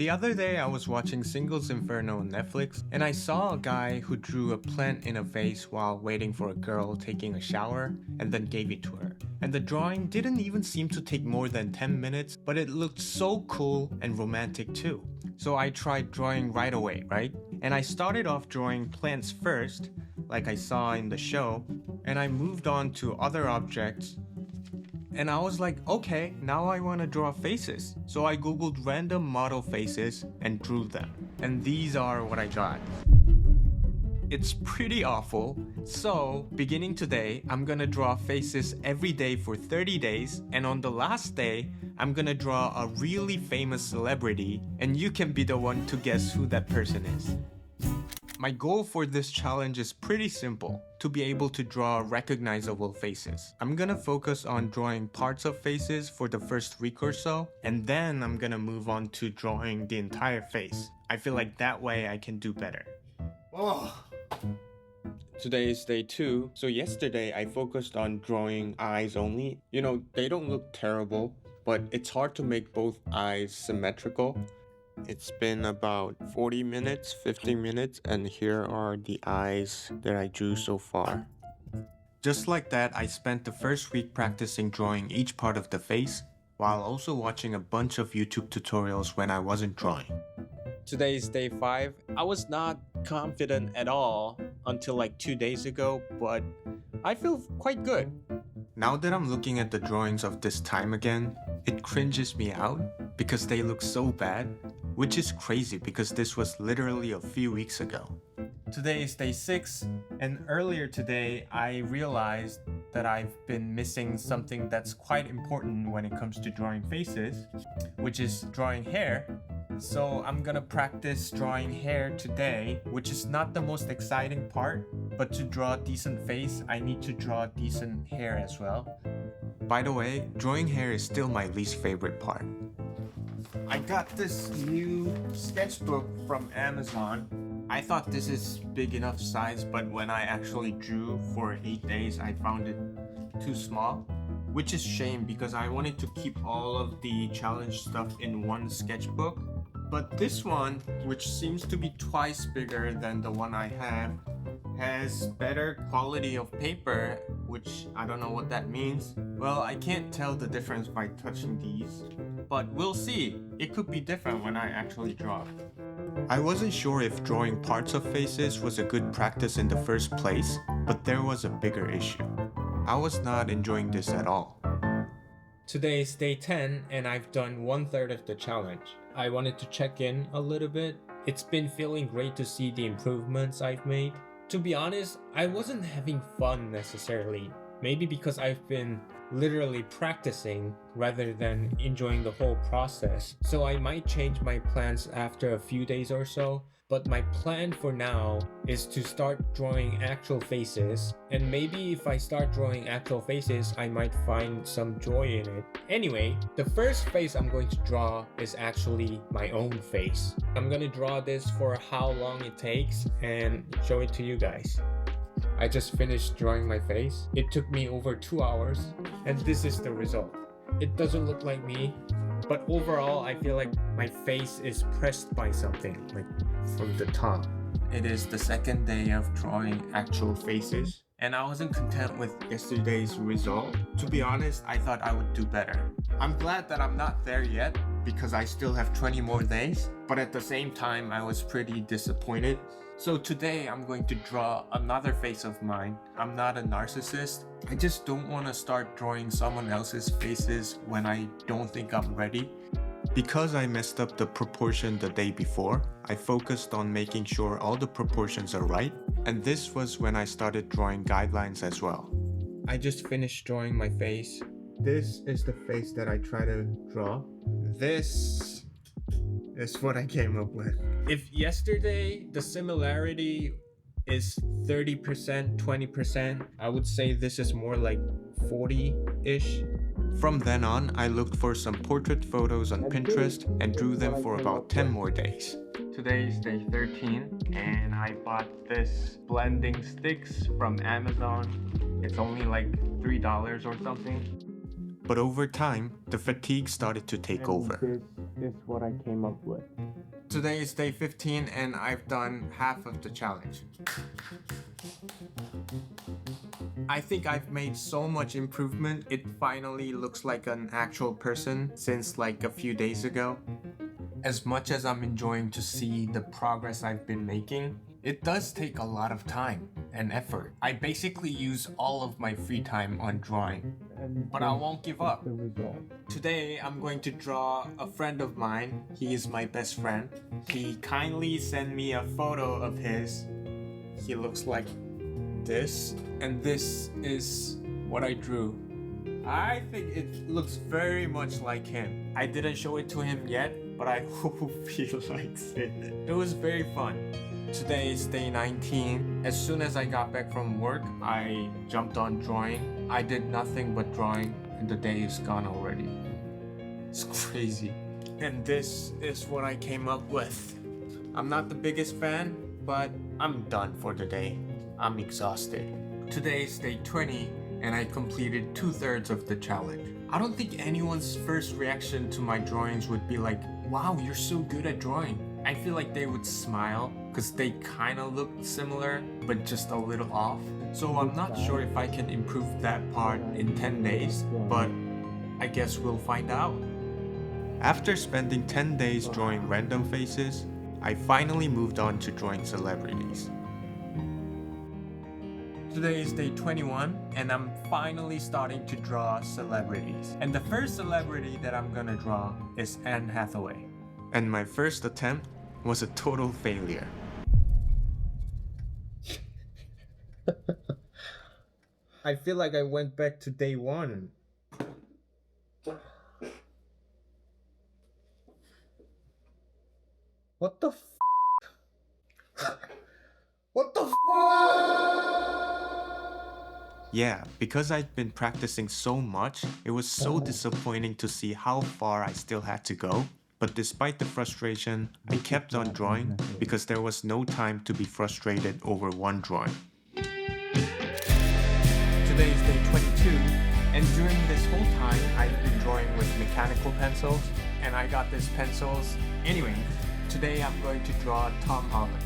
The other day I was watching Singles Inferno on Netflix and I saw a guy who drew a plant in a vase while waiting for a girl taking a shower and then gave it to her. And the drawing didn't even seem to take more than 10 minutes, but it looked so cool and romantic too. So I tried drawing right away, right? And I started off drawing plants first, like I saw in the show, and I moved on to other objects. And I was like, okay, now I want to draw faces. So I googled random model faces and drew them. And these are what I got. It's pretty awful. So, beginning today, I'm gonna draw faces every day for 30 days. And on the last day, I'm gonna draw a really famous celebrity. And you can be the one to guess who that person is. My goal for this challenge is pretty simple, to be able to draw recognizable faces. I'm gonna focus on drawing parts of faces for the first week or so, and then I'm gonna move on to drawing the entire face. I feel like that way I can do better. Oh. Today is day 2, so yesterday I focused on drawing eyes only. You know, they don't look terrible, but it's hard to make both eyes symmetrical. It's been about 40 minutes, 50 minutes, and here are the eyes that I drew so far. Just like that, I spent the first week practicing drawing each part of the face, while also watching a bunch of YouTube tutorials when I wasn't drawing. Today is day 5. I was not confident at all until like 2 days ago, but I feel quite good. Now that I'm looking at the drawings of this time again, it cringes me out because they look so bad, which is crazy because this was literally a few weeks ago. Today is day 6, and earlier today I realized that I've been missing something that's quite important when it comes to drawing faces, which is drawing hair. So I'm gonna practice drawing hair today, which is not the most exciting part, but to draw a decent face, I need to draw decent hair as well. By the way, drawing hair is still my least favorite part. I got this new sketchbook from Amazon. I thought this is big enough size, but when I actually drew for 8 days, I found it too small, which is shame because I wanted to keep all of the challenge stuff in one sketchbook. But this one, which seems to be twice bigger than the one I have, has better quality of paper, which I don't know what that means. Well, I can't tell the difference by touching these, but we'll see. It could be different when I actually draw. I wasn't sure if drawing parts of faces was a good practice in the first place, but there was a bigger issue. I was not enjoying this at all. Today is day 10 and I've done 1/3 of the challenge. I wanted to check in a little bit. It's been feeling great to see the improvements I've made. To be honest, I wasn't having fun necessarily. Maybe because I've been literally practicing rather than enjoying the whole process. So I might change my plans after a few days or so. But my plan for now is to start drawing actual faces, and maybe if I start drawing actual faces, I might find some joy in it. Anyway, the first face I'm going to draw is actually my own face. I'm gonna draw this for how long it takes and show it to you guys. I just finished drawing my face. It took me over 2 hours, and this is the result. It doesn't look like me, but overall I feel like my face is pressed by something, like from the top. It is the second day of drawing actual faces, and I wasn't content with yesterday's result. To be honest, I thought I would do better. I'm glad that I'm not there yet because I still have 20 more days, but at the same time I was pretty disappointed. So today I'm going to draw another face of mine. I'm not a narcissist. I just don't want to start drawing someone else's faces when I don't think I'm ready. Because I messed up the proportion the day before, I focused on making sure all the proportions are right, and this was when I started drawing guidelines as well. I just finished drawing my face. This is the face that I try to draw. This is what I came up with. If yesterday the similarity is 30%, 20%, I would say this is more like 40-ish. From then on, I looked for some portrait photos on Pinterest and drew them for about 10 more days. Today is day 13 and I bought this blending sticks from Amazon. It's only like $3 or something. But over time, the fatigue started to take over. This is what I came up with. Today is day 15 and I've done half of the challenge. I think I've made so much improvement. It finally looks like an actual person since like a few days ago. As much as I'm enjoying to see the progress I've been making, it does take a lot of time and effort. I basically use all of my free time on drawing, but I won't give up. The result. Today, I'm going to draw a friend of mine. He is my best friend. He kindly sent me a photo of his. He looks like this, and this is what I drew. I think it looks very much like him. I didn't show it to him yet, but I hope he likes it. It was very fun. Today is day 19. As soon as I got back from work, I jumped on drawing. I did nothing but drawing, and the day is gone already. It's crazy. And this is what I came up with. I'm not the biggest fan, but I'm done for the day. I'm exhausted. Today is day 20, and I completed 2/3 of the challenge. I don't think anyone's first reaction to my drawings would be like, wow, you're so good at drawing. I feel like they would smile because they kind of look similar, but just a little off. So I'm not sure if I can improve that part in 10 days, but I guess we'll find out. After spending 10 days drawing random faces, I finally moved on to drawing celebrities. Today is day 21, and I'm finally starting to draw celebrities. And the first celebrity that I'm gonna draw is Anne Hathaway. And my first attempt was a total failure. I feel like I went back to day 1. What the f? What the f? Yeah, because I've been practicing so much, it was so disappointing to see how far I still had to go. But despite the frustration, I kept on drawing because there was no time to be frustrated over one drawing. Today is day 22, and during this whole time, I've been drawing with mechanical pencils, and I got these pencils. Anyway, today I'm going to draw Tom Holland.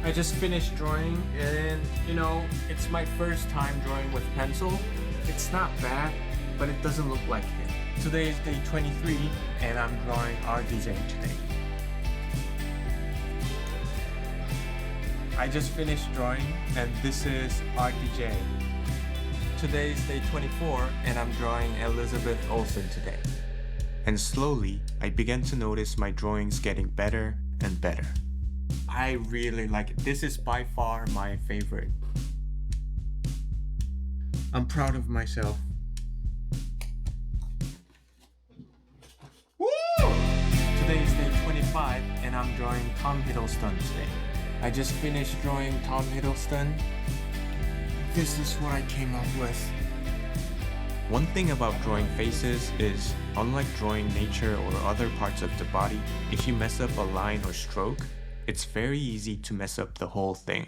I just finished drawing, and it's my first time drawing with pencil. It's not bad, but it doesn't look like him. Today is day 23, and I'm drawing RDJ today. I just finished drawing, and this is RDJ. Today is day 24, and I'm drawing Elizabeth Olsen today. And slowly, I began to notice my drawings getting better and better. I really like it. This is by far my favorite. I'm proud of myself. Woo! Today is day 25, and I'm drawing Tom Hiddleston today. I just finished drawing Tom Hiddleston. This is what I came up with. One thing about drawing faces is, unlike drawing nature or other parts of the body, if you mess up a line or stroke, it's very easy to mess up the whole thing.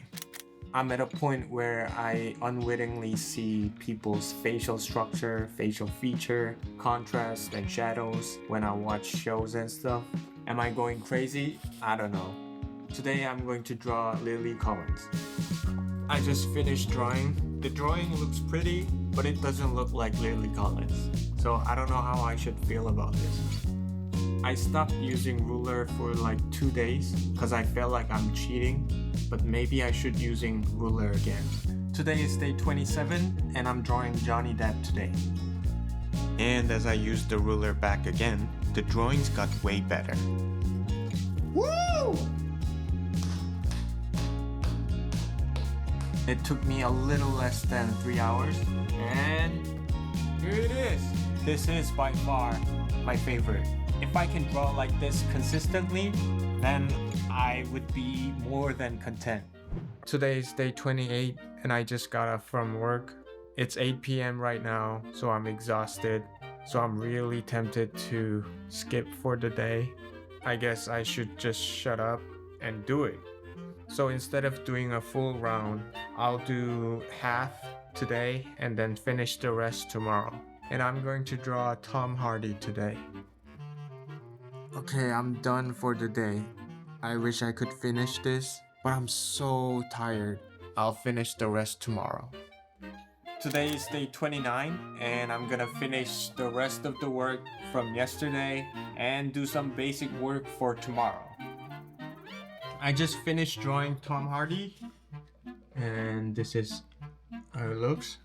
I'm at a point where I unwittingly see people's facial structure, facial feature, contrast, and shadows when I watch shows and stuff. Am I going crazy? I don't know. Today I'm going to draw Lily Collins. I just finished drawing. The drawing looks pretty, but it doesn't look like Lily Collins. So I don't know how I should feel about this. I stopped using ruler for like 2 days because I felt like I'm cheating, but maybe I should using ruler again. Today is day 27, and I'm drawing Johnny Depp today. And as I used the ruler back again, the drawings got way better. Woo! It took me a little less than 3 hours, and here it is. This is by far my favorite. If I can draw like this consistently, then I would be more than content. Today is day 28, and I just got off from work. It's 8 p.m. right now, so I'm exhausted. So I'm really tempted to skip for the day. I guess I should just shut up and do it. So instead of doing a full round, I'll do half today and then finish the rest tomorrow. and I'm going to draw Tom Hardy today. Okay, I'm done for the day. I wish I could finish this, but I'm so tired. I'll finish the rest tomorrow. Today is day 29, and I'm gonna finish the rest of the work from yesterday and do some basic work for tomorrow. I just finished drawing Tom Hardy, and this is how it looks.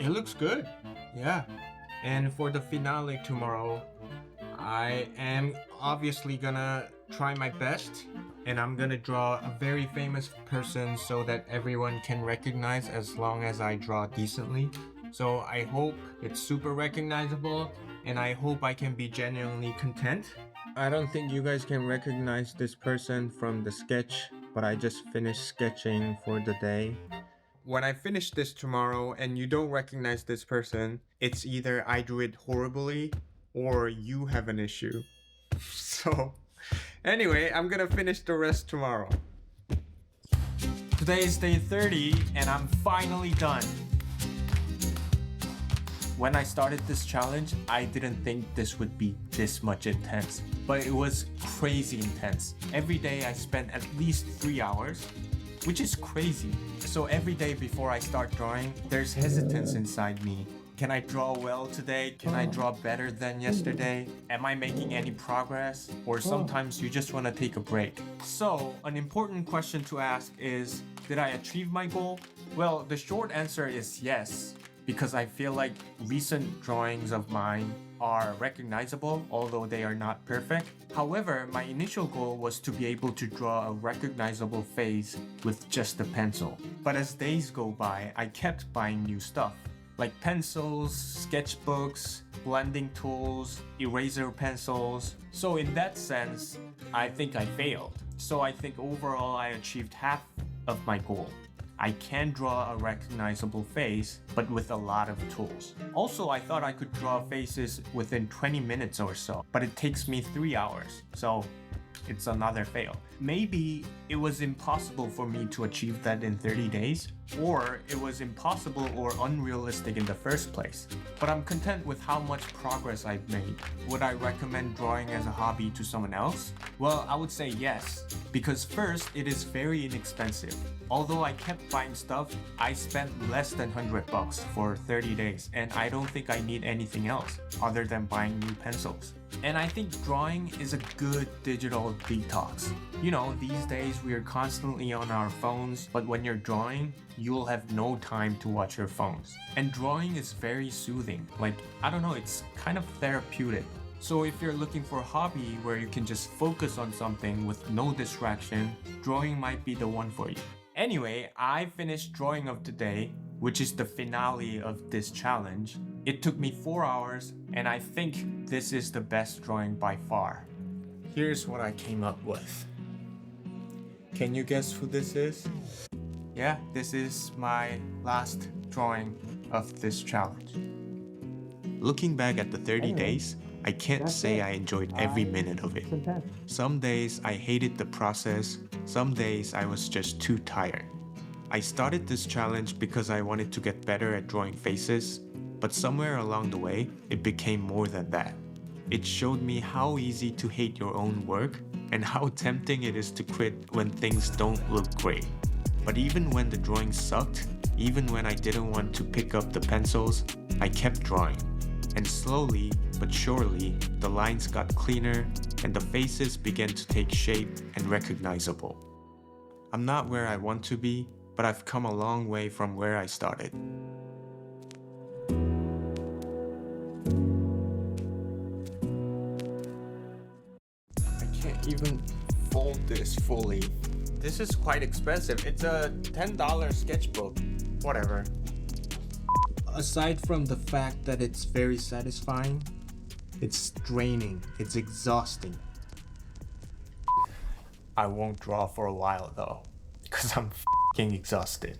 It looks good, yeah. And for the finale tomorrow, I am obviously gonna try my best, and I'm gonna draw a very famous person so that everyone can recognize as long as I draw decently. So I hope it's super recognizable, and I hope I can be genuinely content. I don't think you guys can recognize this person from the sketch, but I just finished sketching for the day. When I finish this tomorrow and you don't recognize this person, it's either I drew it horribly or you have an issue. So, anyway, I'm gonna finish the rest tomorrow. Today is day 30 and I'm finally done. When I started this challenge, I didn't think this would be this much intense, but it was crazy intense. Every day I spent at least 3 hours, which is crazy. So every day before I start drawing, there's hesitance inside me. Can I draw well today? Can I draw better than yesterday? Am I making any progress? Or sometimes you just want to take a break. So an important question to ask is, did I achieve my goal? Well, the short answer is yes, because I feel like recent drawings of mine are recognizable, although they are not perfect. However, my initial goal was to be able to draw a recognizable face with just a pencil. But as days go by, I kept buying new stuff, like pencils, sketchbooks, blending tools, eraser pencils. So in that sense, I think I failed. So I think overall I achieved half of my goal. I can draw a recognizable face, but with a lot of tools. Also, I thought I could draw faces within 20 minutes or so, but it takes me 3 hours, so it's another fail. Maybe it was impossible for me to achieve that in 30 days, or it was impossible or unrealistic in the first place. But I'm content with how much progress I've made. Would I recommend drawing as a hobby to someone else? Well, I would say yes, because first, it is very inexpensive. Although I kept buying stuff, I spent less than $100 for 30 days, and I don't think I need anything else other than buying new pencils. And I think drawing is a good digital detox. You know, these days we are constantly on our phones, but when you're drawing, you'll have no time to watch your phones. And drawing is very soothing. Like, I don't know, it's kind of therapeutic. So if you're looking for a hobby where you can just focus on something with no distraction, drawing might be the one for you. Anyway, I finished drawing of today, which is the finale of this challenge. It took me 4 hours, and I think this is the best drawing by far. Here's what I came up with. Can you guess who this is? Yeah, this is my last drawing of this challenge. Looking back at the 30 days, I can't say I enjoyed every minute of it. Some days I hated the process, some days I was just too tired. I started this challenge because I wanted to get better at drawing faces, but somewhere along the way, it became more than that. It showed me how easy to hate your own work and how tempting it is to quit when things don't look great. But even when the drawing sucked, even when I didn't want to pick up the pencils, I kept drawing. And slowly but surely, the lines got cleaner and the faces began to take shape and recognizable. I'm not where I want to be, but I've come a long way from where I started. I can't even fold this fully. This is quite expensive. It's a $10 sketchbook. Whatever. Aside from the fact that it's very satisfying, it's draining, it's exhausting. I won't draw for a while though, because I'm f***ing exhausted.